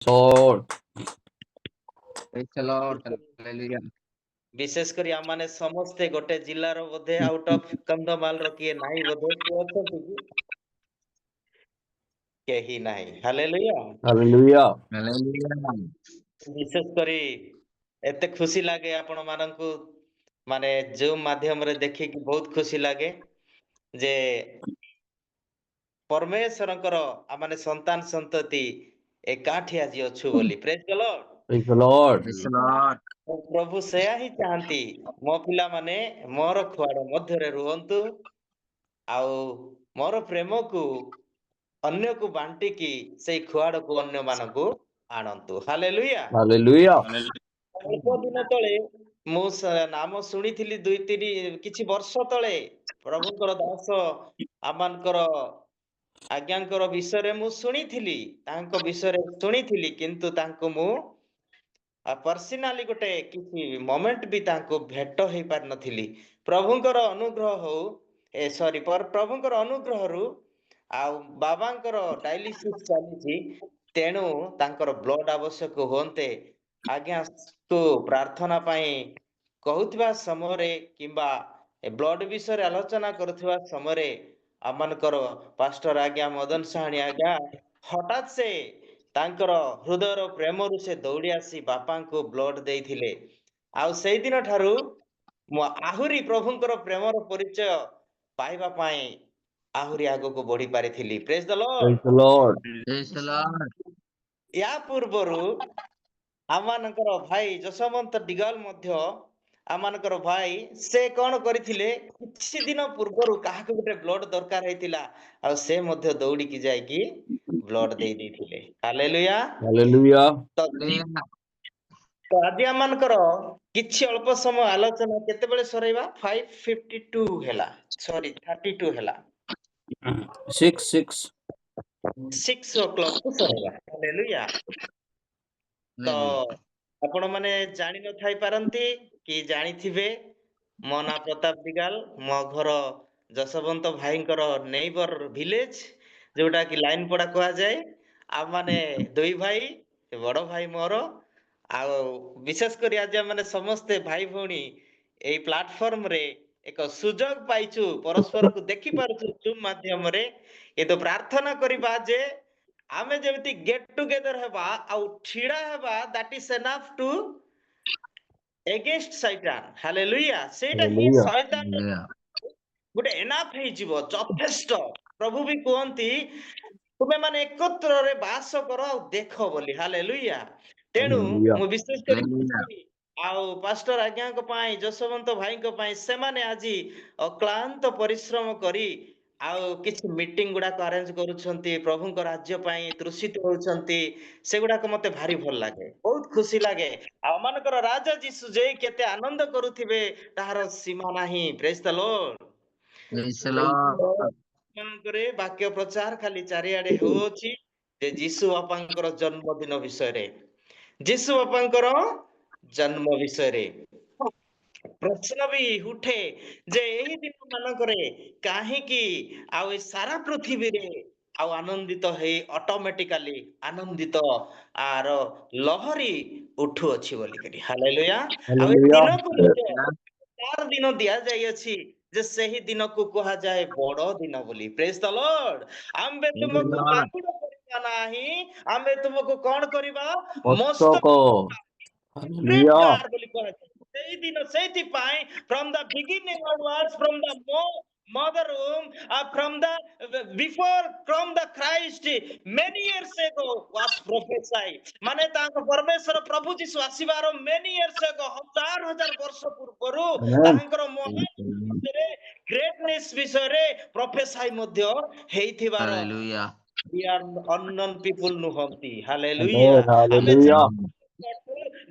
Lord. Praise the Lord. Hallelujah. विशेष करी आम माने समस्ते गोटे जिल्लार बोधे आउट ऑफ कंधमाल रो किए नाही बोधे किए अछंती कि केही नाही हालेलुया Hallelujah. Hallelujah. विशेष करी एते खुशी लागे आपण माननकु माने जूम माध्यम रे देखि कि बहुत खुशी लागे जे परमेश्वरंकर आ माने संतान संतति एकाठी आजि अछु बोली praise the Lord Praise the Lord. Praise the Lord. प्रभु सेया ही चाहती मो पिला माने मोर खुआड़ मध्यरे रुहंतु आउ मोर प्रेम को अन्य को बांटी की से खुआड़ को अन्य मानकु आनंतु हालेलुया Hallelujah. अल्प दिन तळे मु नाम शुणिथिली दुई तीन किछि वर्ष तळे प्रभुकर दास आमानकर आज्ञाଙ୍କର ବିଷୟରେ ମୁଁ ଶୁଣିଥିଲି ତାଙ୍କ ବିଷୟରେ ଶୁଣିଥିଲି କିନ୍ତୁ ତାଙ୍କୁ ମୁଁ पर्सनाली गोटे किसी मोमेंट भी तांको भेट हेई पार नथिली प्रभुंकर अनुग्रह हो ए सॉरी प्रभुंकर अनुग्रह रु आ बाबांकर डायलिसिस चलीची तेणु तांकर ब्लड आवश्यक होन्ते आज्ञा तो प्रार्थना पाई कहउथबा समय रे किबा ब्लड विषय आलोचना करथबा समय रे आमानकर पास्टर आज्ञा मदन साहनी आज्ञा हठात से तांकर हृदयर प्रेमरु से दौड़ी आसी बापांको ब्लड देइथिले आउ सेई दिन ठारू मु आहुरी प्रभुंकर प्रेमर परिचय पाइबा पाई आहुरी आगो को बढ़ी पारिथिली praise the Praise Lord the Lord. Praise the Lord. या पूर्वरु आमानकर भाई जसवंत डिगाल मध्य आमानकर भाई से कोन करिथिले किछि दिन पूर्वरु काहाको गोटे ब्लड दरकार हेतिला आ से मध्य दौड़ी की जाय की ब्लड देई देथिले हालेलुया Hallelujah. तो Hallelujah. तो आदि आमानकर किछि अल्प समय आलोचना केतेबेले सरेबा 552 हेला सॉरी 32 हेला 6. 6 o'clock को सरेबा हालेलुया तो Hallelujah. आपण माने जानि न थाई पारंती कि जानिथिबे मो ना प्रताप दिगाल मो घर जसवंत भाईंकर नेबर विलेज जोटा कि लाइन पड़ा कहा जाए आ माने दुई भाई बड़ भाई मोर आ विशेष करी आज माने समस्ते भाई भौणी एई प्लेटफॉर्म रे एक सुजोग पाइछु परस्पर को देखि पारुछु जूम माध्यम रे ए तो प्रार्थना करिबा जे आमे जेमिति गेट टुगेदर हेबा आ ठिडा हेबा that is enough to against शैतान हालेलुया सेटा ही Hallelujah. शैतान Hallelujah. गोटे एनफ हे जीवो यथेष्ट प्रभु भी कहंती तुमे माने एकत्र रे बास करो आ देखो बोली हालेलुया तेणु Hallelujah. मु विशेष Hallelujah. करी आउ पास्टर आज्ञा को पाई जसवंत भाई को पाई से माने आजी अक्लांत परिश्रम करी आउ किछ मीटिंग गुडा को अरेंज करूछंती प्रभु को राज्य पाई तृषित होउछंती सेगुडा को मते भारी भल लागे बहुत खुशी लागे आ मानकर राजा जीसु जे केते आनंद करूथिबे ताहार सीमा नाही praise the Lord Praise the Lord. ମାନଙ୍କରେ ବାକ୍ୟ ପ୍ରଚାର ଖାଲି ଚାରିଆଡେ ହେଉଅଛି ଯେ ଯୀଶୁ ବାପାଙ୍କର ଜନ୍ମଦିନ ବିଷୟରେ ଯୀଶୁ ବାପାଙ୍କର ଜନ୍ମ ବିଷୟରେ ପ୍ରଶ୍ନ ବି ଉଠେ ଯେ ଏହି ଦିନ ମାନଙ୍କରେ କାହିଁକି ଆଉ ଏ ସାରା ପୃଥିବୀରେ ଆଉ ଆନନ୍ଦିତ ହେଇ ଅଟୋମେଟିକାଲି ଆନନ୍ଦିତ ଆର ଲହରୀ ଉଠୁଅଛି ବୋଲିକରି ହାଲେଲୁୟା ଆଉ ଏ Hallelujah. ଦିନକୁ ମଧ୍ୟ ଚାର ଦିନ ଦିଆଯାଇଅଛି ଯେ ସେହି ଦିନକୁ କୁହାଯାଏ ବଡ ଦିନ ବୋଲି ପ୍ରେଜ ଦ ଲର୍ଡ ଆମ୍ଭେ Praise the ତୁମକୁ Lord. ବାହୁଡା କରିବା ନାହିଁ ଆମ୍ଭେ ତୁମକୁ କଣ କରିବା ମସ୍ତକ Mostoko. Great Hallelujah. God ବୋଲି କୁହାଯାଏ ସେଇ ଦିନ ସେଇଥିପାଇଁ from the beginning onwards from the mother womb from the before from the Christ many years ago was prophesied ମାନେ ତାଙ୍କ ପରମେଶ୍ୱର ପ୍ରଭୁ ଯୀଶୁ ଆସିବାର many years ago ହଜାର ହଜାର ବର୍ଷ ପୂର୍ବରୁ Amen. ତାଙ୍କର Praise ମହାନ the Lord. ବିଷୟରେ ଗ୍ରେଟନେସ୍ ବିଷୟରେ ପ୍ରଫେସାଇ ମଧ୍ୟ ହେଇଥିବାର Hallelujah. we are unknown people ନୁହନ୍ତି ହାଲେଲୁୟା Amen. ଆମେ Hallelujah.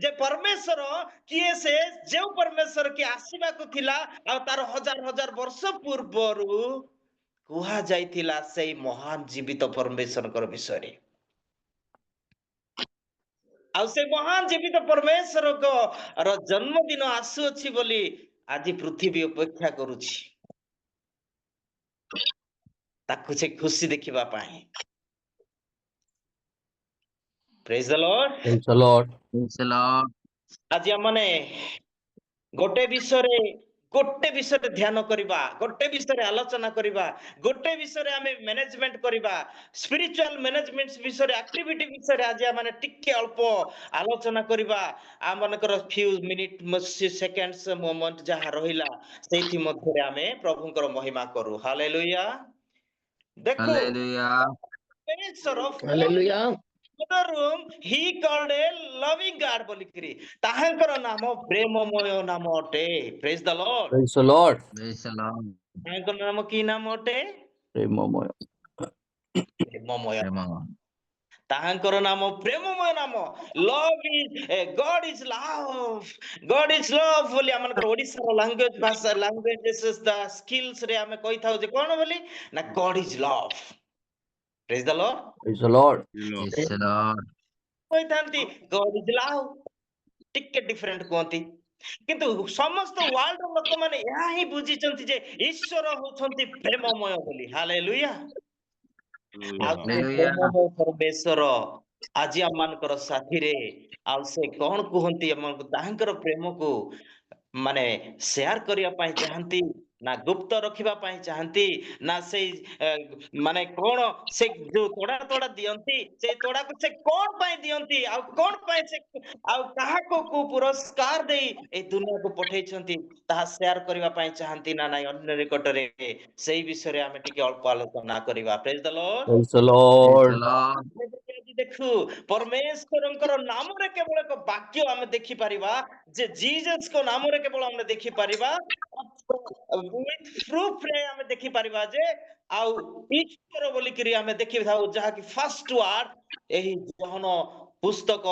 ଯେ ପରମେଶ୍ୱର କିଏ ସେ ଯେଉଁ ପରମେଶ୍ୱର କି ଆସିବାକୁ ଥିଲା ଆଉ ତାର ହଜାର ହଜାର ବର୍ଷ ପୂର୍ବରୁ କୁହାଯାଇଥିଲା ସେଇ ମହାନ ଜୀବିତ ପରମେଶ୍ୱରଙ୍କର ବିଷୟରେ ଆଉ ସେ ମହାନ ଜୀବିତ ପରମେଶ୍ୱରଙ୍କ ଜନ୍ମଦିନ ଆସୁଅଛି ବୋଲି ଆଜି ପୃଥିବୀ ଅପେକ୍ଷା କରୁଛି ତାକୁ ସେ ଖୁସି ଦେଖିବା ପାଇଁ ପ୍ରେଜ୍ the Lord. Praise the Lord. Praise the Lord. ଆଜି ଆମମାନେ ଗୋଟେ ବିଷୟରେ ଧ୍ୟାନ କରିବା, ଗୋଟେ ବିଷୟରେ ଆଲୋଚନା କରିବା, ଗୋଟେ ବିଷୟରେ ଆମେ ମ୍ୟାନେଜମେଣ୍ଟ କରିବା, ସ୍ପିରିଚୁଆଲ ମ୍ୟାନେଜମେଣ୍ଟ ବିଷୟରେ, ଆକ୍ଟିଭିଟି ବିଷୟରେ ଆଜି ଆମେ ଟିକେ ଅଳ୍ପ ଆଲୋଚନା କରିବା। ଆମମାନଙ୍କର ଫ୍ୟୁ ମିନିଟ୍ ସେକେଣ୍ଡସ୍ ମୋମେଣ୍ଟ ଯାହା ରହିଲା ସେଇଥି ମଧ୍ୟରେ ଆମେ ପ୍ରଭୁଙ୍କର ମହିମା କରୁ। ହାଲେଲୁୟା। ଦେଖୁ Hallelujah. Hallelujah. room he called a loving God ବୋଲିକିରି ତାହାଙ୍କର ନାମ ପ୍ରେମମୟ ନାମ ଅଟେ। ପ୍ରେଜ୍ the Lord. Praise the Lord. Praise the Lord. ତାହାଙ୍କର ନାମ କି ନାମ ଅଟେ? Premomoy. ପ୍ରେମମୟ। Amen. ତାହାଙ୍କର ନାମ ପ୍ରେମମୟ ନାମ। Love is god is love, god is love ବୋଲି ଆମମାନଙ୍କର ଓଡ଼ିଶାର ଲାଙ୍ଗୁଏଜ ଭାଷା ଲାଙ୍ଗୁଏଜେସ୍ ଦ ସ୍କିଲ୍ସ ରେ ଆମେ କହିଥାଉ ଯେ କଣ ବୋଲି ନା ଗଡ୍ is love. Praise the Lord. Praise the Lord. Praise the Lord. କହିଥାନ୍ତି ଗଡ୍ ଇଜ ଲଭ୍, ଟିକେ ଡିଫରେଣ୍ଟ କୁହନ୍ତି। କିନ୍ତୁ ସମସ୍ତ ୱାର୍ଲଡର ଲୋକମାନେ ଏହା ହିଁ ବୁଝିଛନ୍ତି ଯେ ଈଶ୍ୱର ହଉଛନ୍ତି ପ୍ରେମମୟ ବୋଲି। ହାଲେଲୁୟା। ଆଉ ସେ Hallelujah. ପ୍ରେମମୟ ପରମେଶ୍ୱର ଆଜି ଆମମାନଙ୍କର ସାଥିରେ, ଆଉ ସେ କଣ କୁହନ୍ତି ଆମକୁ ତାହାଙ୍କର ପ୍ରେମକୁ ମାନେ ସେୟାର କରିବା ପାଇଁ ଚାହାନ୍ତି ନା ଗୁପ୍ତ ରଖିବା ପାଇଁ ଚାହାନ୍ତି ନା ସେଇ ମାନେ କଣ ସେ ଯୋଉ ତୋଡା ଦିଅନ୍ତି ସେଇ ତୋଡାକୁ ସେ କଣ ପାଇଁ ଦିଅନ୍ତି ଆଉ କଣ ପାଇଁ ସେ ଆଉ କାହାକୁ କୋଉ ପୁରସ୍କାର ଦେଇ ଏଇ ଦୁନିଆକୁ ପଠେଇଛନ୍ତି ତାହା ସେୟାର କରିବା ପାଇଁ ଚାହାନ୍ତି ନା ନାଇଁ ଅନ୍ୟ ନିକଟରେ, ସେଇ ବିଷୟରେ ଆମେ ଟିକେ ଅଳ୍ପ ଆଲୋଚନା କରିବା। ପ୍ରେଜ୍ the Lord. Praise the Praise Lord. the Lord. ଦେଖୁ ପରମେଶ୍ୱରଙ୍କର ନାମରେ କେବଳ ଏକ ବାକ୍ୟ ଆମେ ଦେଖିପାରିବା ଯେ ଜିଜସ୍ଙ୍କ ନାମରେ କେବଳ ଆମେ ଦେଖିପାରିବା, ପ୍ରୁଫରେ ଆମେ ଦେଖିପାରିବା ଯେ ଆଉ ଈଶ୍ୱର ବୋଲିକିରି ଆମେ ଦେଖିଥାଉ, ଯାହାକି ଫାର୍ଷ୍ଟ ୱାର୍ଡ ଏହି ଯୋହନ ପୁସ୍ତକ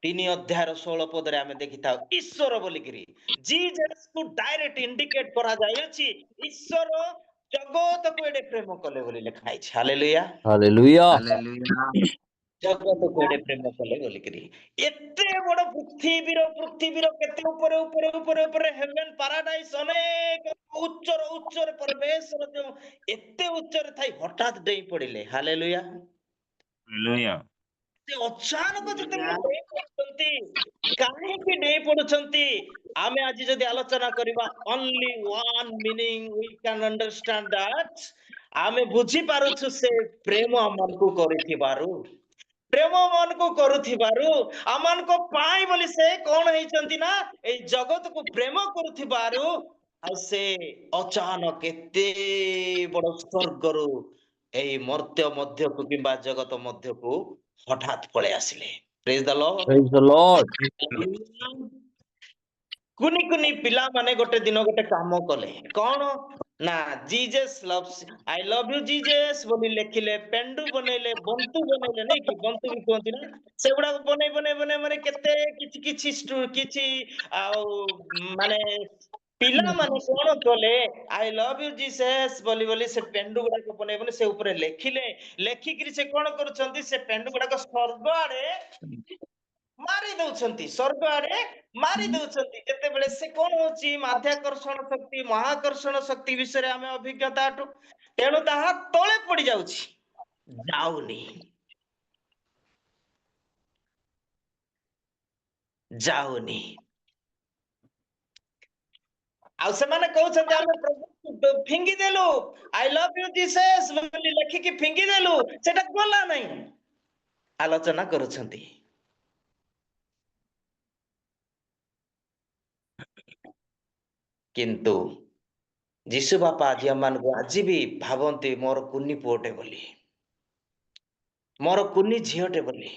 3 ଅଧ୍ୟାୟର 16 ପଦରେ ଆମେ ଦେଖିଥାଉ ଈଶ୍ୱର ବୋଲିକିରି। ଜିଜସ୍କୁ ଡାଇରେକ୍ଟ ଇଣ୍ଡିକେଟ କରାଯାଇଅଛି ଈଶ୍ୱର ଜଗତକୁ ଏଡେ ପ୍ରେମ କଲେ ବୋଲି ଲେଖା ହେଇଛି। ହାଲେଲୁୟା। Hallelujah. Hallelujah. ଜଗତକୁ ଏଡେ ପ୍ରେମ କଲେ ବୋଲିକିରି। ଏତେ ବଡ ପୃଥିବୀର କେତେ ଉପରେ ହେଭେନ ପାରାଡାଇସ ଅନେକ ଉଚ୍ଚରେ ପରମେଶ୍ୱର ଯେଉଁ ଏତେ ଉଚ୍ଚରେ ଥାଇ ହଠାତ୍ ଡେଇଁ ପଡିଲେ। ହାଲେଲୁୟା। Hallelujah. ସେ ଅଚାନକ ଯେତେବେଳେ ଡେଇଁ ପଡୁଛନ୍ତି, କାହିଁକି ଡେଇଁ ପଡୁଛନ୍ତି ଆମେ ଆଜି ଯଦି ଆଲୋଚନା କରିବା, only one meaning we can understand that, ଆମେ ବୁଝିପାରୁଛୁ ସେ ପ୍ରେମ ଆମକୁ କରିଥିବାରୁ, ପ୍ରେମ ଆମମାନଙ୍କୁ କରୁଥିବାରୁ, ଆମମାନଙ୍କ ପାଇଁ ବୋଲି ସେ କଣ ହେଇଛନ୍ତି ନା ଏଇ ଜଗତକୁ ପ୍ରେମ କରୁଥିବାରୁ, ଆଉ ସେ ଅଚାନକ ଏତେ ବଡ ସ୍ୱର୍ଗରୁ ଏଇ ମର୍ତ୍ତ୍ୟ ମଧ୍ୟକୁ କିମ୍ବା ଜଗତ ମଧ୍ୟକୁ ହଠାତ୍ ପଳେଇ ଆସିଲେ। ପ୍ରେଜ୍ the Lord. Praise the Lord. କୁନି ପିଲାମାନେ ଗୋଟେ ଦିନ ଗୋଟେ କାମ କଲେ, କଣ ନା ଜିଜସ୍ ଲଭ୍ସ ଆଇ ଲଭ୍ ୟୁ ଜିଜସ୍ ବୋଲି ଲେଖିଲେ, ପେଣ୍ଡୁ ବନେଇଲେ, ବନ୍ତୁ ବନେଇଲେ, ନାଇଁ କି ବନ୍ତୁ ବି କୁହନ୍ତି ନା, ସେଗୁଡାକୁ ବନେଇ କେତେ କିଛି ଆଉ ମାନେ ପିଲାମାନେ କଣ କଲେ ଆଇ ଲଭ୍ ୟୁ ଜିସସ୍ ବୋଲି ସେ ପେଣ୍ଡୁ ଗୁଡାକ ବନେଇ ସେ ଉପରେ ଲେଖିଲେ। ଲେଖିକିରି ସେ କଣ କରୁଛନ୍ତି, ସେ ପେଣ୍ଡୁ ଗୁଡାକ ସ୍ୱର୍ଗ ଆଡେ ମାରି ଦଉଛନ୍ତି, ସ୍ୱର୍ଗ ଆଡେ ମାରି ଦଉଛନ୍ତି। ଯେତେବେଳେ ସେ କଣ ହଉଛି ମାଧ୍ୟାକର୍ଷଣ ଶକ୍ତି ମହାକର୍ଷଣ ଶକ୍ତି ବିଷୟରେ ଆମେ ଅଭିଜ୍ଞତା ଆଠୁ, ତେଣୁ ତାହା ତଳେ ପଡି ଯାଉଛି, ଯାଉନି। ଆଉ ସେମାନେ କହୁଛନ୍ତି ଆମେ ପ୍ରଭୁକୁ ଫିଙ୍ଗିଦେଲୁ, ଆଇ ଲଭ୍ ୟୁ ଜିସସ୍ ବୋଲି ଲେଖିକି ଫିଙ୍ଗିଦେଲୁ, ସେଟା ଗଲା ନାହିଁ, ଆଲୋଚନା କରୁଛନ୍ତି। କିନ୍ତୁ ଯୀଶୁ ବାପା ଆଜି ଆମମାନଙ୍କୁ ଆଜି ବି ଭାବନ୍ତି ମୋର କୁନି ପୁଅଟେ ବୋଲି, ମୋର କୁନି ଝିଅଟେ ବୋଲି।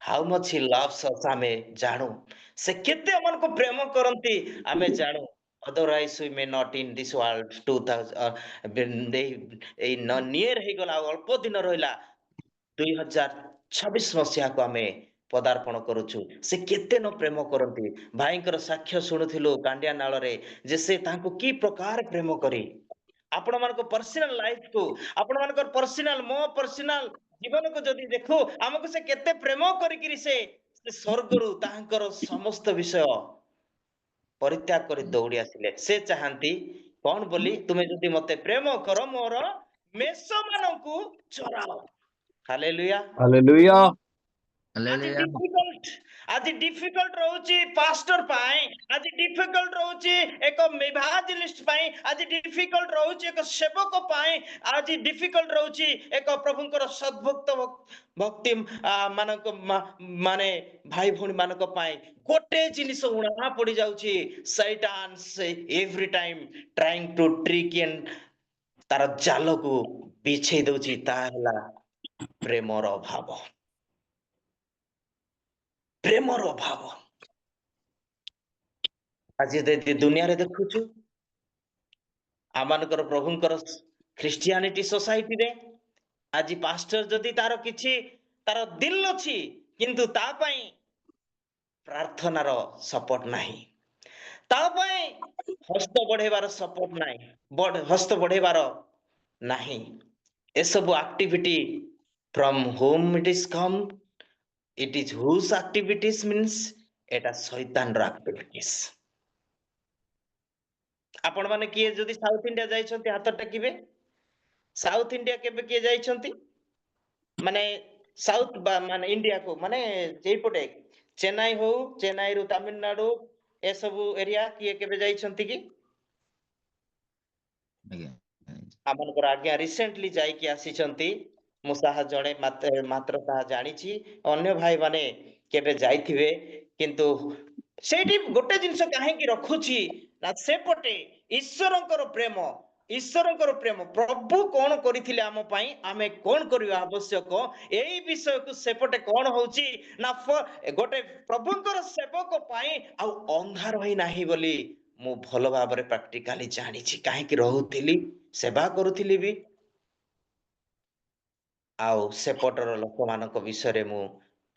ହାଉ ମଚ୍ ହି ଲଭ୍ସ ଅସ୍ ଆମେ ଜାଣୁ, ସେ କେତେ ଆମମାନଙ୍କୁ ପ୍ରେମ କରନ୍ତି ଆମେ ଜାଣୁ। otherwise we may not in this world 2000 ଏଇ ନିୟର ହେଇଗଲା, ଆଉ ଅଳ୍ପ ଦିନ ରହିଲା 2026 ମସିହାକୁ ଆମେ ପଦାର୍ପଣ କରୁଛୁ। ସେ କେତେ ନ ପ୍ରେମ କରନ୍ତି। ଭାଇଙ୍କର ସାକ୍ଷ୍ୟ ଶୁଣୁଥିଲୁ କାଣ୍ଡିଆ ନାଳରେ ଯେ ସେ ତାଙ୍କୁ କି ପ୍ରକାର ପ୍ରେମ କରି ଆପଣମାନଙ୍କ ପର୍ସନାଲ ଲାଇଫକୁ, ଆପଣମାନଙ୍କର ପର୍ସନାଲ ମୋ ପର୍ସନାଲ ଜୀବନକୁ ଯଦି ଦେଖୁ, ଆମକୁ ସେ କେତେ ପ୍ରେମ କରିକିରି ସେ ସ୍ୱର୍ଗରୁ ତାହାଙ୍କର ସମସ୍ତ ବିଷୟ ପରିତ୍ୟାଗ କରି ଦୌଡ଼ି ଆସିଲେ। ସେ ଚାହାନ୍ତି କଣ ବୋଲି, ତୁମେ ଯଦି ମତେ ପ୍ରେମ କର ମୋର ମେଷ ମାନଙ୍କୁ ଚରାଅ। ହାଲେଲୁୟା। Hallelujah. Hallelujah. आज डिफिकल्ट रहउची पास्टर पाए आज डिफिकल्ट रहउची एक इभांजेलिस्ट पाए आज डिफिकल्ट रहउची एक सेवक पाए आज डिफिकल्ट रहउची एक प्रभुଙ୍କର सद्भक्त भक्ति मानक माने भाई भौणी मानक पाए गोटे जिनिस उणा पड़ी जाउची सैतान से every time trying to trick and तार जाल को बिछे दउची ता हला प्रेमर अभाव प्रेमर अभाव आज दुनिया रे देखुछु आमानकर प्रभुंकर ख्रिस्टियानिटी सोसाइटी रे आज पास्टर जदि तार किछि तार दिल अछि किंतु ता पई प्रार्थनार सपोर्ट नाही ता पई हस्त बढ़ेबार सपोर्ट नाही हस्त बढ़ेबार नाही ए सब activity from home it is come it is whose activities means एटा शैतान रो एक्टिविटीज आपण माने किए जदि साउथ इंडिया जाइछंती हाथ टेकिबे साउथ इंडिया केबे किए जाइछंती माने साउथ माने इंडिया को माने जेपटे चेन्नई हो चेन्नई रु तमिलनाडु ए सब एरिया किए केबे जाइछंती कि आमनकर आज्ञा रिसेंटली जाई कि आसीछंती मु साहा जणे मात्र ता जानिछि अन्य भाई माने केबे जाइथिबे किंतु सेठी गोटे जिंस काहे कि रखुछि ना सेपटे ईश्वरंकर प्रेम प्रभु कौन करथिले आम पई आमे कौन करिवा आवश्यक एई विषय को सेपटे कौन होउछि ना गोटे प्रभुंकर सेवक पई आ अंधार होई नाही बोली मु भलो भाबरे प्रैक्टिकली जानिछि काहे कि रहुथिली सेवा करुथिली भी आउ सेपटर लोक मानक विषय मु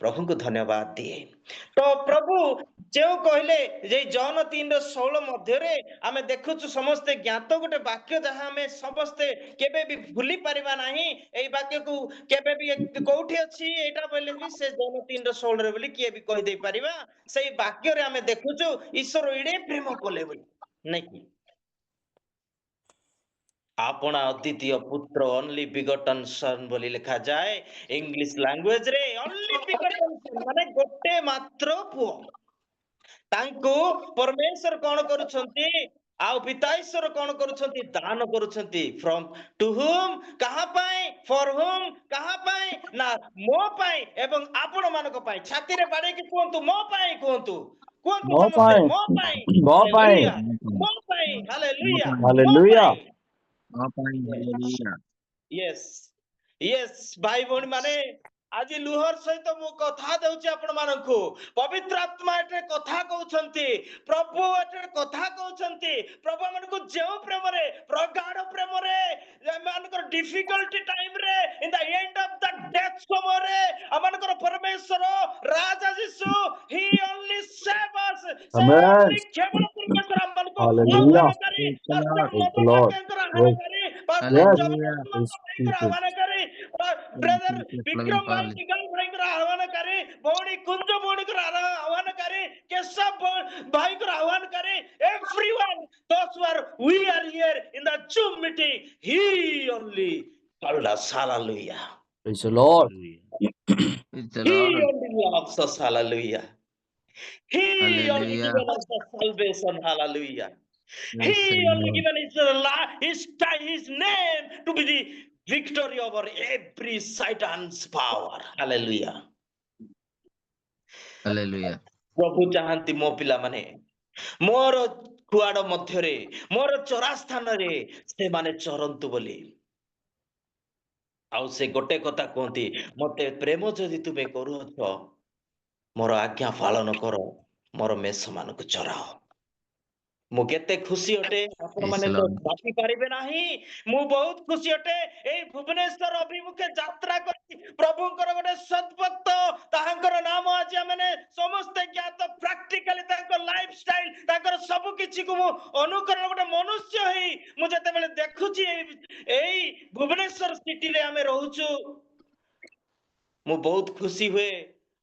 प्रभु को धन्यवाद दिए तो प्रभु जो कहले जे जॉन 3:16 मध्यरे आमे देखुछु समस्त ज्ञात गोटे वाक्य जहां हमें समस्त केबे भी भूली परिबा नाही एई वाक्य को केबे भी कोठी अछि एटा बोले भी से जॉन 3:16 रे बोली के भी कहि दे परिबा सेई वाक्य रे आमे देखुछु ईश्वर इडे प्रेम कोले बोली नै कि आपना अद्वितीय पुत्र ओनली बिगटन सन बोली लिखा जाए इंग्लिश लैंग्वेज रे ओनली बिगटन सन माने गोटे मात्र पुओ तांको परमेश्वर कोन करूछंती आउ पिता ईश्वर कोन करूछंती दान करूछंती फ्रॉम टू हुम कहा पाए फॉर हुम कहा पाए ना मो पाए एवं आपण मानक पाए छाती रे बाडे कि कोंतु मो पाए कोंतु कोंतु ମୋ समस्त ପାଇଁ मो पाए ମୋ ପାଇଁ हालेलुया मो पाए हालेलुया मो ହାଲେଲୁୟା पाए Hallelujah. यस यस भाई भौणी माने आज लुहर सहित मु कथा देउची आपण मानकु पवित्र आत्मा एटे कथा कहउछंती प्रभु एटे कथा कहउछंती प्रभु मानकु जेउ प्रेम रे प्रगाढ़ प्रेम रे मानकर डिफिकल्टी टाइम रे in the end of the death समय रे अमानकर परमेश्वर राजा यीशु ही ओनली सेव अस से Amen. ओनली केवल परमेश्वर मानकु Hallelujah. आह्वान करी Praise the pastor Lord. Praise the Madhu Lord. पाकेंकर आह्वान Yes. करी pastor Yes. Hallelujah. Yes, Bhaikar Jesus. आह्वान करी ब्रदर विक्रम भाई निगम भाईकर आह्वान करी भौणी कुंज भौणीकर आह्वान करी केशव भाईकर आह्वान करी everyone those who are we are here in the Zoom meeting he only called us hallelujah Praise the Lord. Hallelujah. Praise the he Lord. only loves us hallelujah he only Hallelujah. given us the salvation hallelujah he Praise the only Lord. given his name to be the victory over every Satan's power. Hallelujah. Hallelujah. प्रभु चाहती मो पिला माने मोर खुआड़ मध्यरे मोर चरा स्थान रे से माने चरंतु बोली आउ से गोटे कथा कहती मते प्रेम जदि तुमे करूछ मोर आज्ञा पालन कर मोर मेष मान को चराओ मु केते खुशी अटे आपण Praise माने the तो Lord. बाकी पारिबे नाही मु बहुत खुशी अटे एई भुवनेश्वर अभिमुखे यात्रा करी प्रभुंकर गोटे सद्भक्त ताहांकर नाम आज माने समस्त ज्ञात प्रैक्टिकली तांकर लाइफस्टाइल तांकर सब किछि को मु अनुकरण गोटे मनुष्य हेई मु जते बेले देखुची एई भुवनेश्वर सिटी रे हमें रहूछु मु बहुत खुशी हुए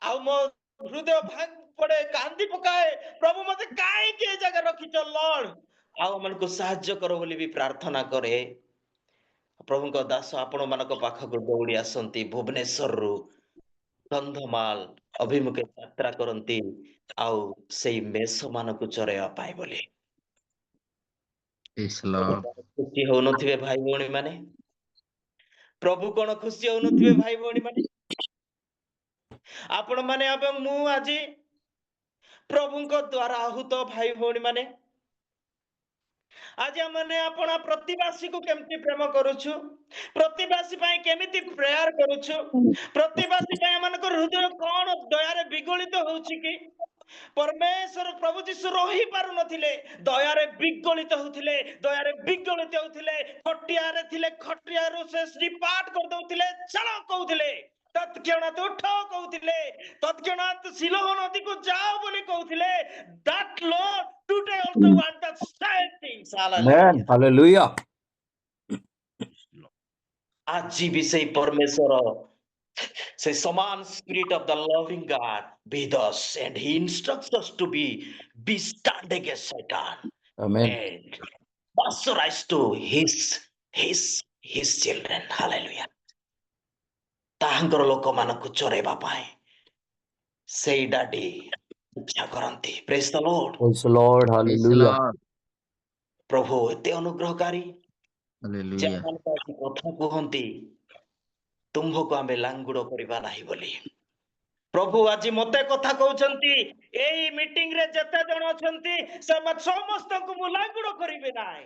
आ मो हृदय भाग पड़े कांदी पकाए प्रभु मते काहे के जगह रखिच लॉर्ड आउ मन को सहाय्य करो बोली भी प्रार्थना करे प्रभु को दास आपण मानक पाखक दौड़ी आसंती भुवनेश्वर रु कंधमाल ଅଭିମୁଖେ ଯାତ୍ରା କରନ୍ତି ଆଉ ସେଇ ମେଷ ମାନଙ୍କୁ ଚରେଇବା ପାଇଁ ବୋଲି। Praise the Lord. ଖୁସି ହଉନଥିବେ ଭାଇ ଭଉଣୀ ମାନେ? ପ୍ରଭୁ କଣ ଖୁସି ହଉନଥିବେ ଭାଇ ଭଉଣୀ ମାନେ? ଆପଣ ମାନେ ଏବଂ ମୁଁ ଆଜି ପ୍ରଭୁଙ୍କ ଦ୍ଵାରା ଆହୁତ ଭାଇ ଭଉଣୀ ମାନେ, ଆଜି ଆମେ ଆପଣ ପ୍ରତିବାସୀକୁ କେମିତି ପ୍ରେମ କରୁଛୁ, ପ୍ରତିବାସୀ ପାଇଁ କେମିତି ପ୍ରେୟାର କରୁଛୁ, ପ୍ରତିବାସୀ ପାଇଁ ଏମାନଙ୍କର ହୃଦୟ କଣ ଦୟାରେ ବିଗଳିତ ହଉଛି କି? ପରମେଶ୍ୱର ପ୍ରଭୁ ଯୀଶୁ ରହି ପାରୁନଥିଲେ, ଦୟାରେ ବିଗଳିତ ହଉଥିଲେ, ଦୟାରେ ବିଗଳିତ ହଉଥିଲେ। ଖଟିଆରେ ଥିଲେ, ଖଟିଆରୁ ସେ ଶ୍ରୀପାଠ କରିଦଉଥିଲେ, ଚାଲ କହୁଥିଲେ, ତତ୍କ୍ଷଣାତ୍ ଉଠ କହୁଥିଲେ, ତତ୍କ୍ଷଣାତ୍ ସିଲୋହ ନଦୀକୁ ଯାଅ ବୋଲି କହୁଥିଲେ। That Lord today also want the same things. Amen. Hallelujah. Hallelujah. ଆଜି ବି ସେଇ ପରମେଶ୍ୱର ସେ ସମାନ spirit of the loving God with us, and he instructs us to be stand against Satan Amen. and pasteurize to his children. Hallelujah. ତାହାଙ୍କର ଲୋକମାନଙ୍କୁ ଚରେଇବା ପାଇଁ ସେଇ daddy ଇଚ୍ଛା କରନ୍ତି। Praise the Lord. Praise the Lord. Praise the Hallelujah. Lord. ପ୍ରଭୁ ଏତେ ଅନୁଗ୍ରହକାରୀ ଯେ Hallelujah. ଆମମାନଙ୍କୁ ଆଜି କଥା କୁହନ୍ତି, ତୁମ୍ଭକୁ ଆମେ ଲାଙ୍ଗୁଡ କରିବା ନାହିଁ ବୋଲି। ପ୍ରଭୁ ଆଜି ମତେ କଥା କହୁଛନ୍ତି, ଏଇ ମିଟିଂ ରେ ଯେତେ ଜଣ ଅଛନ୍ତି ସମସ୍ତଙ୍କୁ ମୁଁ ଲାଙ୍ଗୁଡ କରିବି ନାହିଁ।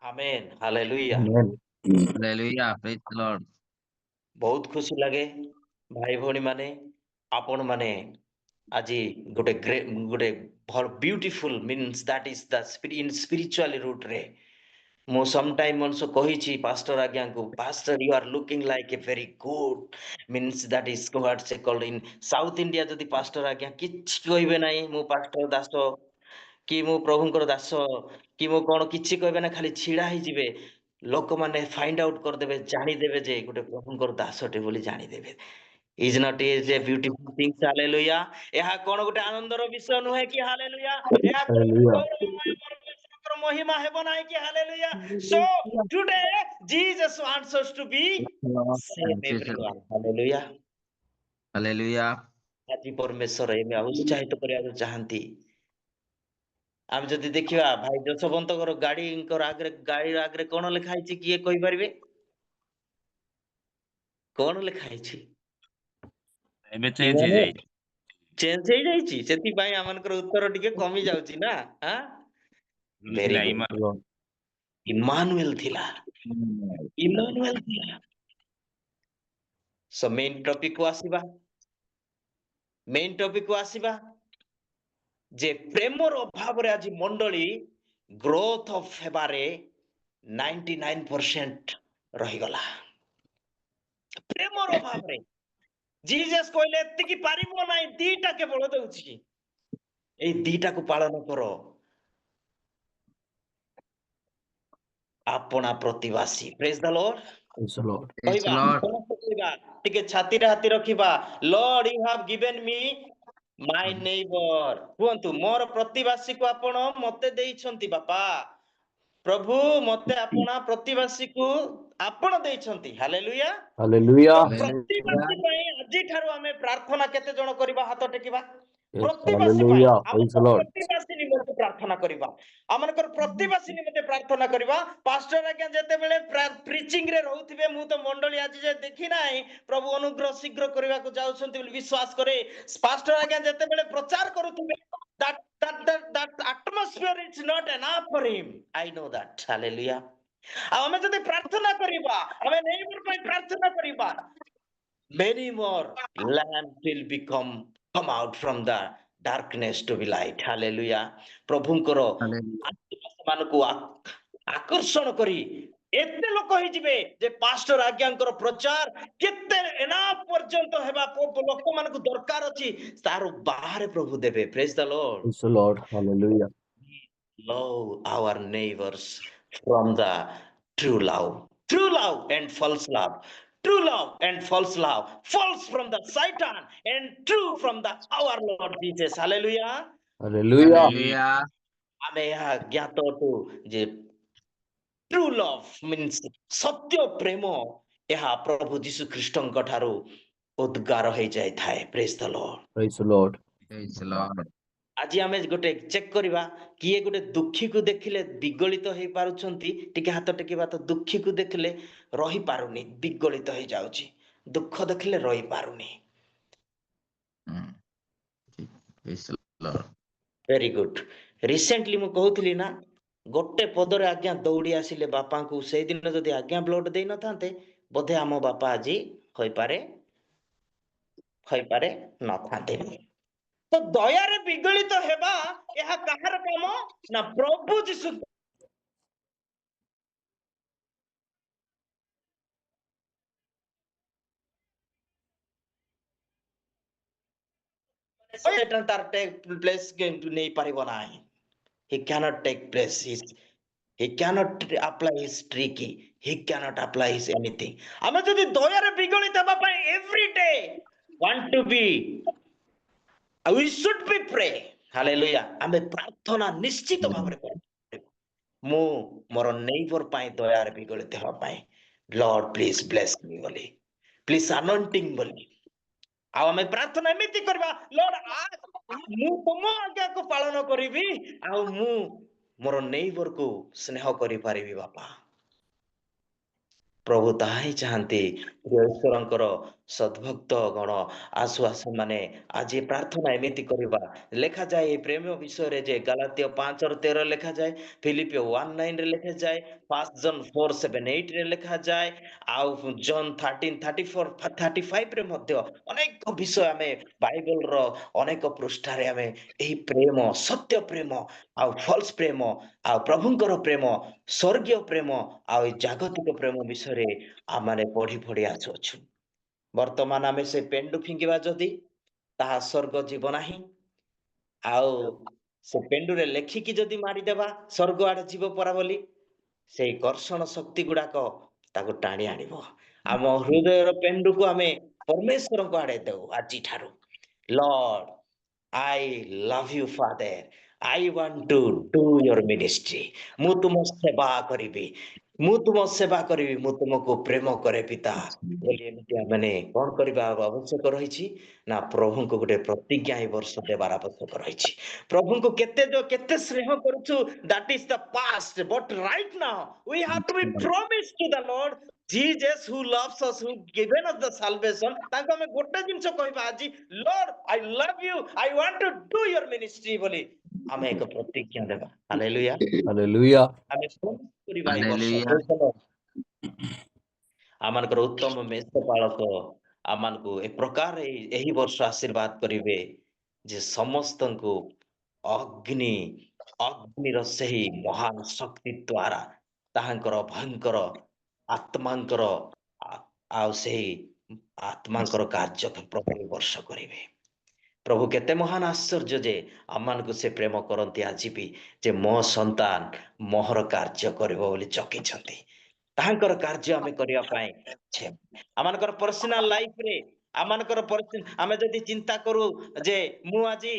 ଆମେନ୍। Hallelujah. Amen. Hallelujah. Praise the Lord. ବହୁତ ଖୁସି ଲାଗେ ଭାଇ ଭଉଣୀ ମାନେ, ଆପଣ ମାନେ ଆଜି ଗୋଟେ beautiful means that is the in spiritual route ରେ ମୁଁ ସମ୍ ଟାଇମ୍ ଅଲସୋ କହିଛି ପାଷ୍ଟର ଆଜ୍ଞାଙ୍କୁ, pastor you are looking like a very good means that is what they called in South India. ଯଦି ପାଷ୍ଟର ଆଜ୍ଞା କିଛି କହିବେ ନାହିଁ, ମୁଁ ପାଷ୍ଟର ଦାସ କି ମୁଁ ପ୍ରଭୁଙ୍କର ଦାସ କି ମୁଁ କଣ କିଛି କହିବେ ନା, ଖାଲି ଛିଡା ହେଇଯିବେ, ଲୋକମାନେ ଫାଇଣ୍ଡ ଆଉଟ୍ କରିଦେବେ, ଜାଣିଦେବେ ଯେ ଗୋଟେ ପ୍ରଭୁଙ୍କର ଦାସଟେ ବୋଲି ଜାଣିଦେବେ। Is not is a beautiful thing. Hallelujah. ଏହା କଣ ଗୋଟେ ଆନନ୍ଦର ବିଷୟ ନୁହେଁ କି? ହାଲେଲୁୟା। ଏହା Hallelujah. ପରମେଶ୍ୱରଙ୍କର ମହିମା ହେବ ନାହିଁ କି? Hallelujah. So today Jesus wants us to be same Praise the Lord. everyone. Hallelujah. Hallelujah. ଆଜି ପରମେଶ୍ୱର ଏବେ ଉତ୍ସାହିତ କରିବାକୁ ଚାହାନ୍ତି। ଆମେ ଯଦି ଦେଖିବା ଭାଇ ଯଶୋବନ୍ତଙ୍କର ଗାଡିର ଆଗରେ କଣ ଲେଖା ହେଇଛି, କିଏ କହିପାରିବେ? କଣ ଲେଖା ହେଇଛି? ଏବେ ଚେଞ୍ଜ ହେଇଯାଇଛି। ଚେଞ୍ଜ ହେଇଯାଇଛି, ସେଥିପାଇଁ ଆମମାନଙ୍କର ଉତ୍ତର ଟିକେ କମି ଯାଉଛି ନା। ଭେରି ଥିଲା ଗୁଡ୍। ଇମାନ। Lord. ଇମାନୁଏଲ ଥିଲା, ଇମାନୁଏଲ ଥିଲା। ସୋ ମେନ୍ ଟପିକ କୁ ଆସିବା, ମେନ୍ ଟପିକ କୁ ଆସିବା ଯେ ପ୍ରେମର ଅଭାବରେ ଆଜି ମଣ୍ଡଳୀ ଗ୍ରୋଥ ଅଫ ହେବାରେ 99% ରହିଗଲା। ପ୍ରେମର ଅଭାବରେ ଜିଜସ୍ କହିଲେ ଏତିକି ପାରିବ ନାହିଁ, ଦିଟା କେବଳ ଦଉଛି, ଏଇ ଦିଟାକୁ ପାଳନ କର। ଆପଣା ପ୍ରତିବାସୀ। Praise the Lord. Praise the Lord. Praise the କହିବା, Lord. ସମସ୍ତେ କହିବା, ଟିକେ ଛାତିରେ ହାତି ରଖିବା। ଲର୍ଡ ୟୁ ହାଭ ଗିଭେନ ମି ମାଇ ନେଇବର। କୁହନ୍ତୁ, ମୋର ପ୍ରତିବାସୀକୁ ଆପଣ ମତେ ଦେଇଛନ୍ତି ବାପା। ପ୍ରଭୁ ମତେ ଆପଣ ପ୍ରତିବାସୀକୁ ଆପଣ ଦେଇଛନ୍ତି। ହାଲେଲୁୟା। Hallelujah. Hallelujah. ପ୍ରତିବାସୀ ପାଇଁ ଆଜିଠାରୁ ଆମେ ପ୍ରାର୍ଥନା କେତେ ଜଣ କରିବା? ହାତ ଟେକିବା। Yes. ପ୍ରତିବାସୀ ପାଇଁ Hallelujah. Praise the ଆମର Lord. ପ୍ରତିବାସୀ ନିମନ୍ତେ ପ୍ରାର୍ଥନା କରିବା, ଆମଙ୍କର ପ୍ରତିବାସୀ ନିମନ୍ତେ ପ୍ରାର୍ଥନା କରିବା। ପାଷ୍ଟର ଆଜ୍ଞା ଯେତେବେଳେ ପ୍ରିଚିଂ ରେ ରହୁଥିବେ, ମୁଁ ତ ମଣ୍ଡଳୀ ଆଜି ଯେ ଦେଖି ନାହିଁ, ପ୍ରଭୁ ଅନୁଗ୍ରହ ଶୀଘ୍ର କରିବାକୁ ଯାଉଛନ୍ତି ବୋଲି ବିଶ୍ୱାସ କରେ। ପାଷ୍ଟର ଆଜ୍ଞା ଯେତେବେଳେ ପ୍ରଚାର କରୁଥିବେ, that atmosphere is not enough for him. I know that. Hallelujah. ଆଉ ଆମେ ଯଦି ପ୍ରାର୍ଥନା କରିବା, ଆମେ ନେଇବର ପାଇଁ ପ୍ରାର୍ଥନା କରିବା, many more lambs will come out from the darkness to be light. Hallelujah. ପ୍ରଭୁଙ୍କର Hallelujah. ସେମାନଙ୍କୁ ଆକର୍ଷଣ କରି ଏତେ ଲୋକ ହେଇଯିବେ ଯେ ପାଷ୍ଟର ଆଜ୍ଞାଙ୍କର ପ୍ରଚାର କେତେ ଏନାଫ ପର୍ଯ୍ୟନ୍ତ ହେବା, ଲୋକମାନଙ୍କୁ ଦରକାର ଅଛି, ତାର ବାହାରେ ପ୍ରଭୁ ଦେବେ। Praise the Lord. Praise the Lord. Hallelujah. Love our neighbors from the true love and false love, true love and false love, false from the Satan and true from the our Lord Jesus. Hallelujah. Hallelujah. Hallelujah. ଆମେ ଏହା ଜ୍ଞାତ ଅଟୁ ଯେ true love means ସତ୍ୟ ପ୍ରେମ ଏହା ପ୍ରଭୁ ଯୀଶୁ ଖ୍ରୀଷ୍ଟଙ୍କ ଠାରୁ ଉଦ୍ଗାର ହେଇଯାଇଥାଏ। ପ୍ରେଜ୍ the Lord. Praise the Lord. Praise the Lord. ଆଜି ଆମେ ଗୋଟେ ଚେକ୍ କରିବା, କିଏ ଗୋଟେ ଦୁଃଖୀକୁ ଦେଖିଲେ ବିଗଳିତ ହେଇପାରୁଛନ୍ତି? ଟିକେ ହାତ ଟେକିବା ତ। ଦୁଃଖୀକୁ ଦେଖିଲେ ରହିପାରୁନି, ବିଗଳିତ ହେଇଯାଉଛି। ଦୁଃଖ ଦେଖିଲେ ରହିପାରୁନି। Praise the Lord. Very good. Recently ମୁଁ କହୁଥିଲି ନା, ଗୋଟେ ପଦରେ ଆଜ୍ଞା ଦୌଡ଼ି ଆସିଲେ ବାପାଙ୍କୁ। ସେଇଦିନ ଯଦି ଆଜ୍ଞା ବ୍ଲଡ ଦେଇନଥାନ୍ତେ, ବୋଧେ ଆମ ବାପା ଆଜି ହୋଇପାରେ ନଥାନ୍ତେ। ତ ଦୟାରେ ବିଗଳିତ ହେବା ଏହା କାହାର କାମ? ନା ପ୍ରଭୁ ଯୀଶୁ। ତାର ପ୍ଲେସ୍ ନେଇ ପାରିବ ନାହିଁ। He cannot take place. He cannot apply his trick. He cannot apply his anything. ଆମେ ଯଦି ଦୟାରେ ବିଗଳିତ ହେବା ପାଇଁ every day want to be, we should be pray. Hallelujah. ଆମେ ପ୍ରାର୍ଥନା ନିଶ୍ଚିତ ଭାବରେ କରିପାରିବୁ। ମୁଁ ମୋର ନେଇବର ପାଇଁ ଦୟାରେ ବିଗଳିତ ହେବା ପାଇଁ, ଲର୍ଡ ପ୍ଲିଜ ବ୍ଲେସ୍ ମି ବୋଲି, ପ୍ଲିଜ anointing ବୋଲି। ଆଉ ଆମେ ପ୍ରାର୍ଥନା ଏମିତି କରିବା, ଲର୍ଡ ମୁଁ ତୁମ ଆଜ୍ଞାକୁ ପାଳନ କରିବି, ଆଉ ମୁଁ ମୋର ନେଇବରକୁ ସ୍ନେହ କରିପାରିବି ବାପା। ପ୍ରଭୁ ତାହା ହିଁ ଚାହାନ୍ତି। ଈଶ୍ୱରଙ୍କର ସଦ୍ଭକ୍ତ ଗଣ ଆସୁ ମାନେ ଆଜି ପ୍ରାର୍ଥନା ଏମିତି କରିବା। ଲେଖାଯାଏ ଏହି ପ୍ରେମ ବିଷୟରେ ଯେ ଗାଲାତୀୟ 5:13 ଲେଖାଯାଏ, ଫିଲିପିଓ 1:9 ଲେଖାଯାଏ, 1 ଜନ୍ 4:7-8 ଲେଖାଯାଏ, ଆଉ ଜନ୍ 13:34-35 ମଧ୍ୟ ଅନେକ ବିଷୟ ଆମେ ବାଇବଲର ଅନେକ ପୃଷ୍ଠାରେ ଆମେ ଏହି ପ୍ରେମ, ସତ୍ୟ ପ୍ରେମ ଆଉ ଫଲ୍ସ ପ୍ରେମ ଆଉ ପ୍ରଭୁଙ୍କର ପ୍ରେମ, ସ୍ୱର୍ଗୀୟ ପ୍ରେମ ଆଉ ଏ ଜାଗତିକ ପ୍ରେମ ବିଷୟରେ ଆମେ ପଢି ଆସୁଅଛୁ। ବର୍ତ୍ତମାନ ଆମେ ସେ ପେଣ୍ଡୁ ଫିଙ୍ଗିବା ଯଦି, ତାହା ସ୍ୱର୍ଗ ଯିବ ନାହିଁ। ଆଉ ସେ ପେଣ୍ଡୁରେ ଲେଖିକି ଯଦି ମାରିଦେବା ସ୍ୱର୍ଗ ଆଡେ ଯିବ ପରା ବୋଲି, ସେଇ କର୍ଷଣ ଶକ୍ତି ଗୁଡାକ ତାକୁ ଟାଣି ଆଣିବ। ଆମ ହୃଦୟର ପେଣ୍ଡୁକୁ ଆମେ ପରମେଶ୍ୱରଙ୍କ ଆଡେ ଦେଉ ଆଜିଠାରୁ। Lord I love you Father, I want to do your ministry. ମୁଁ ତୁମ ସେବା କରିବି, ମୁଁ ତୁମକୁ ପ୍ରେମ କରେ ପିତା ବୋଲି ଏମିତି ମାନେ କଣ କରିବା ଆବଶ୍ୟକ ରହିଛି? ନା ପ୍ରଭୁଙ୍କୁ ଗୋଟେ ପ୍ରତିଜ୍ଞା ଏ ବର୍ଷ ଦେବାର ଆବଶ୍ୟକ ରହିଛି। ପ୍ରଭୁଙ୍କୁ କେତେ ସ୍ନେହ କରୁଛୁ, that is the past, but right now we have to be promised to the Lord Jesus who loves us, who given us the salvation। ତାଙ୍କୁ ଆମେ ଗୋଟେ ଜିନିଷ କହିବା ଆଜି, Lord I love you, I want to do your ministry ବୋଲି ଆମେ ଏକ ପ୍ରତିଜ୍ଞା ଦେବା। ହାଲେଲୁୟା। Hallelujah. ଆମେ promise କରିବା ଏ ବର୍ଷ। Hallelujah. ଆମମାନଙ୍କର ଉତ୍ତମ ମେଷପାଳକ ଆମମାନଙ୍କୁ ଏ ପ୍ରକାର ଏହି ବର୍ଷ ଆଶୀର୍ବାଦ କରିବେ ଯେ ସମସ୍ତଙ୍କୁ ଅଗ୍ନିର ସେହି ମହାନ ଶକ୍ତି ଦ୍ୱାରା ତାହାଙ୍କର ଭୟଙ୍କର ଆତ୍ମାଙ୍କର ଆଉ ସେହି ଆତ୍ମାଙ୍କର କାର୍ଯ୍ୟ ପ୍ରଭୁ ବର୍ଷ କରିବେ। ପ୍ରଭୁ କେତେ ମହାନ ଆଶ୍ଚର୍ଯ୍ୟ ଯେ ଆମମାନଙ୍କୁ ସେ ପ୍ରେମ କରନ୍ତି ଆଜି ବି, ଯେ ମୋ ସନ୍ତାନ ମୋହର କାର୍ଯ୍ୟ କରିବ ବୋଲି ଚକିଛନ୍ତି। ତାହାଙ୍କର କାର୍ଯ୍ୟ ଆମେ କରିବା ପାଇଁ ଆମମାନଙ୍କର ପର୍ସନାଲ ଲାଇଫରେ ଆମେ ଯଦି ଚିନ୍ତା କରୁ ଯେ ମୁଁ ଆଜି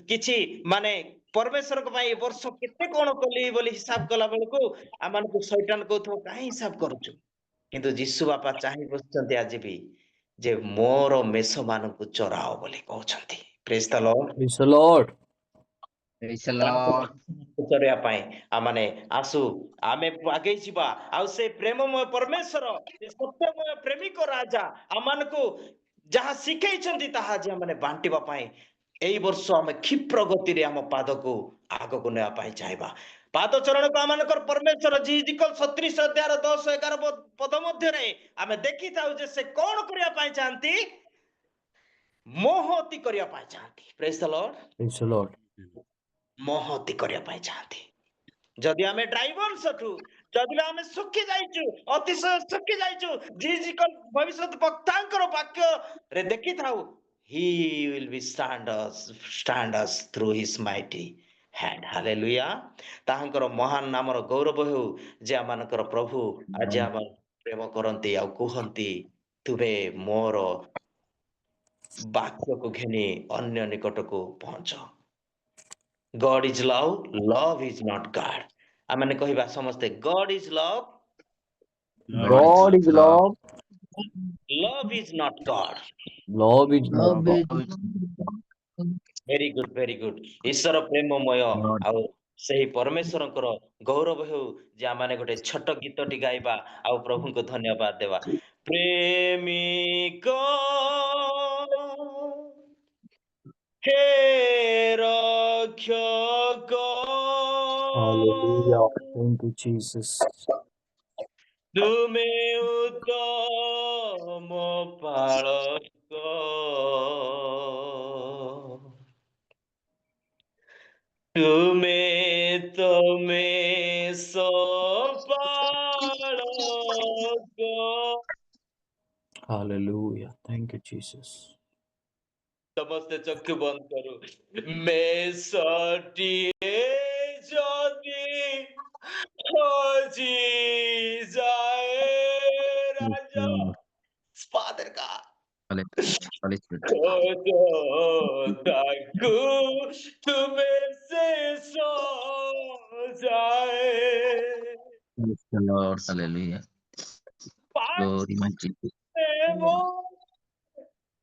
କିଛି ମାନେ ପରମେଶ୍ୱରଙ୍କ ପାଇଁ ଏ ବର୍ଷ କେତେ କଣ କଲି ବୋଲି ହିସାବ କଲା ବେଳକୁ ଆମମାନଙ୍କୁ ଶୈତାନ କହୁଥିବ କାହିଁ ହିସାବ କରୁଛୁ? କିନ୍ତୁ ଯୀଶୁ ବାପା ଚାହିଁ ବସିଛନ୍ତି ଆଜି ବି, ଯେ ମୋର ମେଷ ମାନଙ୍କୁ ଚରାଅ ବୋଲି କହୁଛନ୍ତି। Praise the Lord. Praise the Lord. Praise the Lord. ଚରେଇବା ପାଇଁ ଆମେ ଆସୁ, ଆମେ ଆଗେଇ ଯିବା। ଆଉ ସେ ପ୍ରେମମୟ ପରମେଶ୍ୱର, ସେ ସତ୍ୟମୟ ପ୍ରେମିକ ରାଜା ଆମମାନଙ୍କୁ ଯାହା ଶିଖେଇଛନ୍ତି ତାହା ଆଜି ଆମେ ବାଣ୍ଟିବା ପାଇଁ ଏଇ ବର୍ଷ ଆମେ କ୍ଷିପ୍ର ଗତିରେ ଆମ ପାଦକୁ ଆଗକୁ ନେବା ପାଇଁ ଚାହିଁବା। ପାଦ ଚରଣକୁ ଆମମାନଙ୍କର ପରମେଶ୍ୱର ଜିଜିକଲ 36:10-11 ପଦ ମଧ୍ୟରେ ଆମେ ଦେଖିଥାଉ ଯେ ସେ କଣ କରିବା ପାଇଁ ଚାହାନ୍ତି? ମୋହତି କରିବା ପାଇଁ ଚାହାନ୍ତି। ପ୍ରେଜ୍ the Lord. Praise the Lord. ମୋହତି କରିବା ପାଇଁ ଚାହାନ୍ତି। ଯଦି ଆମେ ଡ୍ରାଇଭର୍ସଠୁ ଯଦି ଆମେ ଶୁଖି ଯାଇଛୁ, ଅତିଶୟ ଶୁଖି ଯାଇଛୁ, ଭବିଷ୍ୟତ ବକ୍ତାଙ୍କର ବାକ୍ୟରେ ଦେଖିଥାଉ, he will be stand us through his mighty hand. Hallelujah. ତାହାଙ୍କର ମହାନ ନାମର ଗୌରବ ହେଉ ଯେ ଆମମାନଙ୍କର ପ୍ରଭୁ ଆଜି ଆମ ପ୍ରେମ କରନ୍ତି ଆଉ କୁହନ୍ତି, ତୁମେ ମୋର ବାକ୍ୟକୁ ଘେନି ଅନ୍ୟ ନିକଟକୁ ପହଞ୍ଚ। God is love, love is not God. ଆମେ କହିବା ସମସ୍ତେ, God is love, God is love. Love is not God. Love is not Love God. is Very good, very good. ଈଶ୍ୱର ପ୍ରେମମୟ ଆଉ ସେହି ପରମେଶ୍ୱରଙ୍କର ଗୌରବ ହେଉ ଯେ ଆମମାନେ ଗୋଟେ ଛୋଟ ଗୀତଟି ଗାଇବା ଆଉ ପ୍ରଭୁଙ୍କୁ ଧନ୍ୟବାଦ ଦେବା। ପ୍ରେମିକ ହେ ରକ୍ଷକ Hallelujah. Thank you, Jesus. ତୁମେ ଉତ୍ତମ ପାଳକ ତୁମେ ସପାଳକ। Hallelujah. Thank you, Jesus. ସମସ୍ତେ ଚକ୍ଷୁ ବନ୍ଦ କରୁ। ମେଷଟିଏ ଯଦି ହଜି ଯାଏ ରାଜା Father God, ଖୋଜ ତାକୁ ତୁମେ ଶେଷ ଯାଏ। Praise the Lord. Hallelujah. Glory, my Jesus. ପ୍ରେମ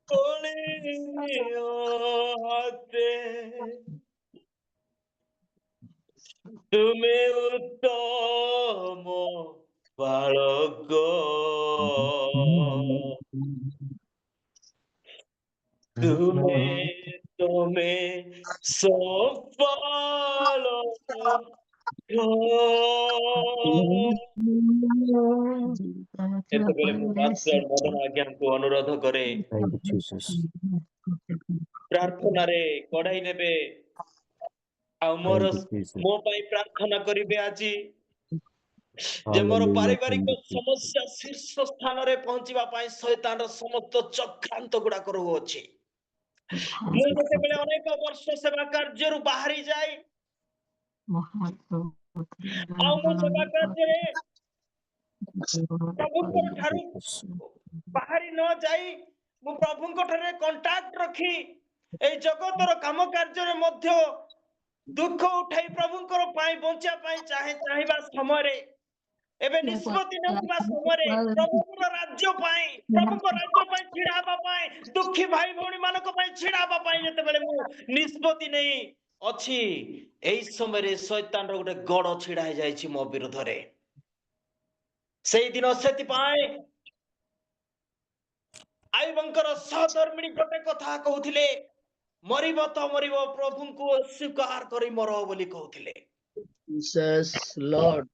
ତୋଳିନିଅ ହାତେ ତୁମେ ଉତ୍ତମ ବାଳକ ତୁମେ ସପାଳକ। ସେତେବେଳେ ମୁଁ ପାଷ୍ଟର ମଦନ ଆଜ୍ଞାଙ୍କୁ ଅନୁରୋଧ କରେ Thank you, Jesus. ପ୍ରାର୍ଥନାରେ କଢାଇ ନେବେ ଆଉ ମୋର Thank you, Jesus. ମୋ ପାଇଁ ପ୍ରାର୍ଥନା କରିବେ ଆଜି ଯେ ମୋର Hallelujah. ପାରିବାରିକ Thank you, Jesus. ସମସ୍ୟା ଶୀର୍ଷ ସ୍ଥାନରେ ପହଞ୍ଚିବା ପାଇଁ ଶୈତାନର ସମସ୍ତ ଚକ୍ରାନ୍ତ ଗୁଡାକ ରହୁଅଛି। ମୁଁ ଯେତେବେଳେ ଅନେକ ବର୍ଷ ସେବା କାର୍ଯ୍ୟରୁ ବାହାରି ଯାଏ ଆଉ ମୁଁ ସେବା କାର୍ଯ୍ୟରେ ପ୍ରଭୁଙ୍କର ଠାରୁ ବାହାରି ନ ଯାଇ ମୁଁ ପ୍ରଭୁଙ୍କ ଠାରେ କଣ୍ଟାକ୍ଟ ରଖି ଏଇ ଜଗତର କାମ କାର୍ଯ୍ୟରେ ମଧ୍ୟ ଦୁଃଖ ଉଠାଇ ପ୍ରଭୁଙ୍କର ପାଇଁ ବଞ୍ଚିବା ପାଇଁ ଚାହିଁବା ସମୟରେ ଏବେ ନିଷ୍ପତ୍ତି ନେଉଥିବା ସମୟରେ ପ୍ରଭୁଙ୍କର ରାଜ୍ୟ ପାଇଁ ଛିଡା ହେବା ପାଇଁ ଦୁଃଖୀ ଭାଇ ଭଉଣୀ ମାନଙ୍କ ପାଇଁ ଛିଡା ହେବା ପାଇଁ ଯେତେବେଳେ ମୁଁ ନିଷ୍ପତ୍ତି ନେଇ ଅଛି ଏଇ ସମୟରେ ଶୈତାନର ଗୋଟେ ଗଡ଼ ଛିଡା ହେଇଯାଇଛି ମୋ ବିରୁଦ୍ଧରେ। ସେଇଦିନ ସେଥିପାଇଁ ଆୟୁବଙ୍କର ସହଧର୍ମିଣୀ ଗୋଟେ କଥା କହୁଥିଲେ, ମରିବ ତ ମରିବ ପ୍ରଭୁଙ୍କୁ ଅସ୍ୱୀକାର କରି ମର ବୋଲି କହୁଥିଲେ। Jesus, Lord.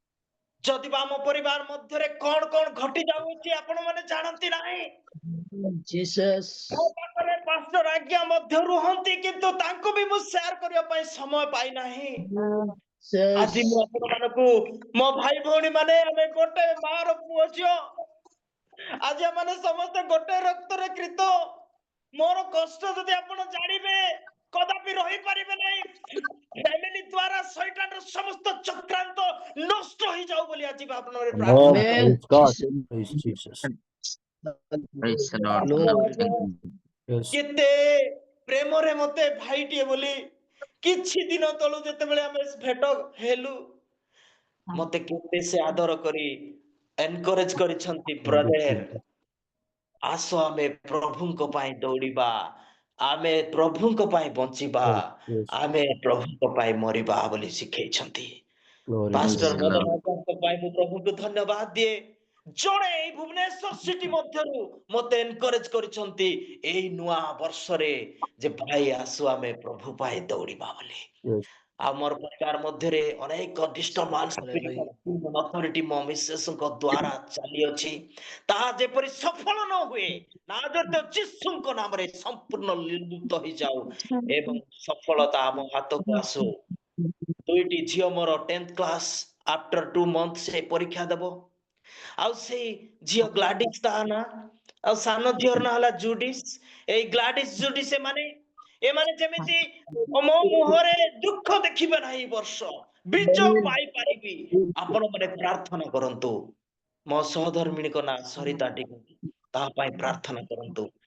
ଯଦି ବା ଆମ ପରିବାର ମଧ୍ୟରେ କଣ କଣ ଘଟି ଯାଉଛି ଆପଣ ମାନେ ଜାଣନ୍ତି ନାହିଁ। Jesus. ମୋ ପାଖରେ ପାଷ୍ଟର ଆଜ୍ଞା ମଧ୍ୟ ରୁହନ୍ତି କିନ୍ତୁ ତାଙ୍କୁ ବି ମୁଁ ସେୟାର କରିବା ପାଇଁ ସମୟ ପାଇନାହିଁ। ଆଜି ମୁଁ ଆପଣ ମାନଙ୍କୁ ମୋ ଭାଇ ଭଉଣୀ ମାନେ ଆମେ ଗୋଟେ ମାର ପୁଅ ଝିଅ, ଆଜି ଆମେ ସମସ୍ତେ ଗୋଟେ ରକ୍ତରେ କ୍ରୀତ। ମୋର କଷ୍ଟ ଯଦି ଆପଣ ଜାଣିବେ କଦାପି ରହିପାରିବେ ନାହିଁ। ଫ୍ୟାମିଲି ଦ୍ୱାରା ଶୈତାନର ସମସ୍ତ ଚକ୍ରାନ୍ତ ନଷ୍ଟ ହେଇଯାଉ ବୋଲି ଆଜି ଆପଣ Amen. ପ୍ରାର୍ଥନା Praise God. Praise Jesus. Praise the Lord. Yes. କେତେ ପ୍ରେମରେ ମତେ ଭାଇଟିଏ ବୋଲି କିଛି ଦିନ ତଳୁ ଯେତେବେଳେ ଆମେ ଭେଟ ହେଲୁ ମତେ କେତେ ସେ ଆଦର କରି ଏନକରେଜ କରିଛନ୍ତି, ବ୍ରଦର ଆସ ଆମେ ପ୍ରଭୁଙ୍କ ପାଇଁ ଦୌଡ଼ିବା, ଆମେ ପ୍ରଭୁଙ୍କ ପାଇଁ ବଞ୍ଚିବା, Yes. ଆମେ ପ୍ରଭୁଙ୍କ ପାଇଁ ମରିବା ବୋଲି ଶିଖେଇଛନ୍ତି। Glory. Pastor Yes, Madan Lord. ଆଜ୍ଞାଙ୍କ ପାଇଁ ମୁଁ ପ୍ରଭୁଙ୍କୁ ଧନ୍ୟବାଦ ଦିଏ। ଜଣେ ଏଇ ଭୁବନେଶ୍ୱର ସିଟି ମଧ୍ୟରୁ ମତେ ଏନକରେଜ କରିଛନ୍ତି ଏଇ ନୂଆ ବର୍ଷରେ ଯେ ଭାଇ ଆସୁ ଆମେ ପ୍ରଭୁ ପାଇଁ ଦୌଡ଼ିବା ବୋଲି। Yes. ଆମର ପରିବାର ମଧ୍ୟରେ ଅନେକ ଡିଷ୍ଟର୍ବାନ୍ସ ଅଥରିଟି ମୋ ମିସେସଙ୍କ ଦ୍ୱାରା ଚାଲିଅଛି, ତାହା ଯେପରି ସଫଳ ନ ହୁଏ ନାଜରେଥ ଯୀଶୁଙ୍କ ନାମରେ ସମ୍ପୂର୍ଣ୍ଣ ନିର୍ମୁକ୍ତ ହେଇଯାଉ ଏବଂ ସଫଳତା ଆମ ହାତକୁ ଆସୁ। ଦୁଇଟି ଝିଅ ମୋର 10th କ୍ଲାସ ଆଫ୍ଟର 2 months ସେ ପରୀକ୍ଷା ଦେବ। ଆଉ ସେଇ ଝିଅ ଗ୍ଲାଡିସ୍ ତା ନା, ଆଉ ସାନ ଝିଅର ନାଁ ହେଲା ଜୁଡିସ୍। ଏଇ ଗ୍ଲାଡିସ୍ ଜୁଡିସ୍ ଏମାନେ ଯେମିତି ମୋ ମୁହଁରେ ଦୁଃଖ ଦେଖିବେ ନାହିଁ, ବର୍ଷ ବିଜୟ ପାଇପାରିବି। ଆପଣ ମାନେ ପ୍ରାର୍ଥନା କରନ୍ତୁ। ମୋ ସହଧର୍ମିଣୀଙ୍କ ନାଁ ସରିତା ଟିକୁ, ତାହା ପାଇଁ ପ୍ରାର୍ଥନା କରନ୍ତୁ।